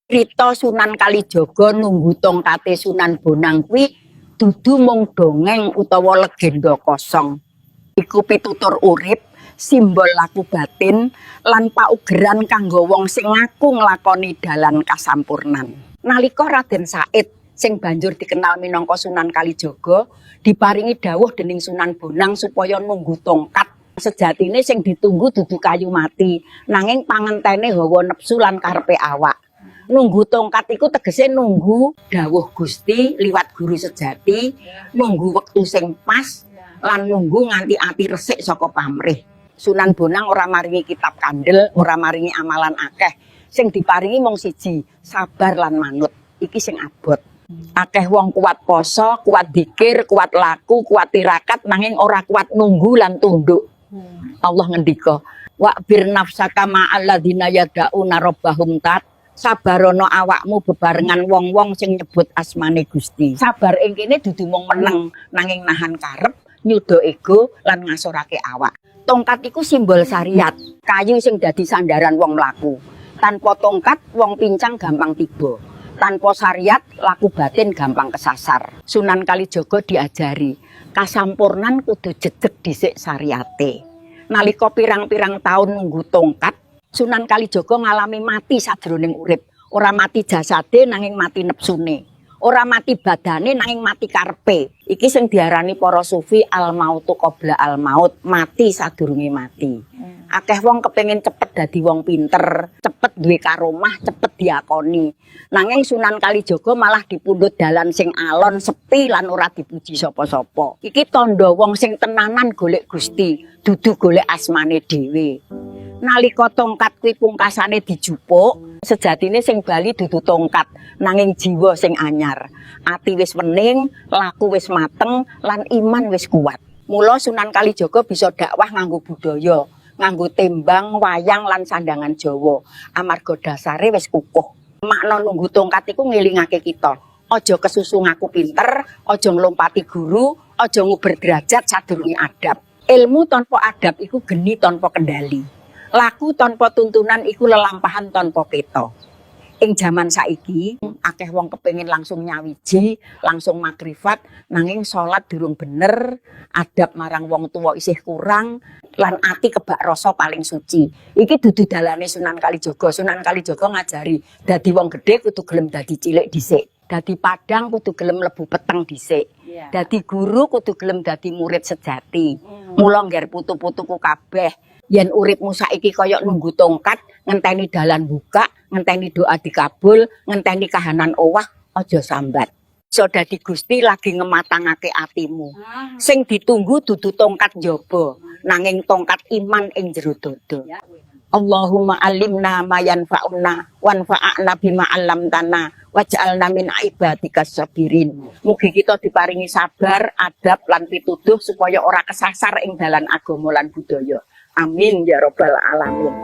Crita Sunan Kalijaga nunggu tongkate Sunan Bonang kuwi dudu mung dongeng utawa legenda kosong. Iku pitutur urip, simbol laku batin, lan paugeran kanggo wong sing ngaku nglakoni dalan kasampurnan. Nalika Raden Said sing banjur dikenal minangka Sunan Kalijaga diparingi dawuh dening Sunan Bonang supaya nunggu tongkat. Sejatine sing ditunggu dudu kayu mati, nanging pangentene hawa nepsu lan karepe awak. Nunggu tongkat iku tegese nunggu dawuh Gusti liwat guru sejati, nunggu wektu sing pas, lan nunggu nganti ati resik saka pamrih. Sunan Bonang ora maringi kitab kandel, ora maringi amalan akeh. Sing diparingi mung siji, sabar lan manut. Iki sing abot. Akeh wong kuat poso, kuat dzikir, kuat laku, kuat tirakat, nanging ora kuat nunggu lan tunduk. Allah ngendika, wa'bir nafsaka ma'alladzina yada'una rabbahum tat. Sabarono awakmu bebarengan wong-wong sing nyebut asmane Gusti. Sabar ing kene dudu mung meneng, nanging nahan karep, nyuda ego lan ngasorake awak. Tongkat iku simbol syariat, kayu sing dadi sandaran wong mlaku. Tanpa tongkat wong pincang gampang tiba. Tanpa syariat laku batin gampang kesasar. Sunan Kalijaga diajari, kasampurnan kudu jejeg dhisik syariate. Nalika pirang-pirang taun nunggu tongkat, Sunan Kalijaga ngalami mati sadroning urip. Ora mati jasade nanging mati nepsune. Ora mati badane nanging mati karepe. Iki sing diarani para sufi al-mautu qabla al-maut, mati sadurunge mati. Akeh wong kepengin cepet dadi wong pinter, cepet duwe karomah, cepet diakoni. Nanging Sunan Kalijaga malah dipundhut dalan sing alon, sepi lan ora dipuji sapa-sapa. Iki tandha wong sing tenanan golek Gusti, dudu golek asmane dhewe. Nalika tongkat kuwi pungkasane dijupuk, sejatine sing bali dudu tongkat, nanging jiwa sing anyar. Ati wis wening, laku wis mateng, lan iman wis kuat. Mula Sunan Kalijaga bisa dakwah nganggo budaya, nganggo tembang, wayang lan sandangan Jawa. Amarga dasare wis kukuh. Makna nunggu tongkat iku ngelingake kita. Aja kesusu ngaku pinter, aja nglompati guru, aja nguber derajat sadurunge adab. Ilmu tanpa adab iku geni tanpa kendali. Laku tanpa tuntunan iku lelampahan tanpa peta. Ing jaman saiki akeh wong kepengin langsung nyawiji, langsung makrifat, nanging salat durung bener, adab marang wong tuwa isih kurang, lan ati kebak rasa paling suci. Iki dudu dalane Sunan Kalijaga. Sunan Kalijaga ngajari, dadi wong gedhe kudu gelem dadi cilik dhisik. Dadi padang kudu gelem mlebu peteng dhisik. Dadi guru kudu gelem dadi murid sejati. Mula ngger putu-putuku kabeh, yen uripmu saiki kaya nunggu tongkat, ngenteni dalan buka, ngenteni doa dikabul, ngenteni kahanan owah, aja sambat. Iso dadi Gusti lagi ngematangake atimu. Sing ditunggu dudu tongkat njaba, nanging tongkat iman ing jero dada. Allahumma alimna ma yanfa'una wanfa'na bima 'allamtana waj'alna min ibadikas sabirin. Mugi kita diparingi sabar, adab lan pituduh supaya ora kesasar ing dalan agama lan budaya. Amin ya rabbal alamin.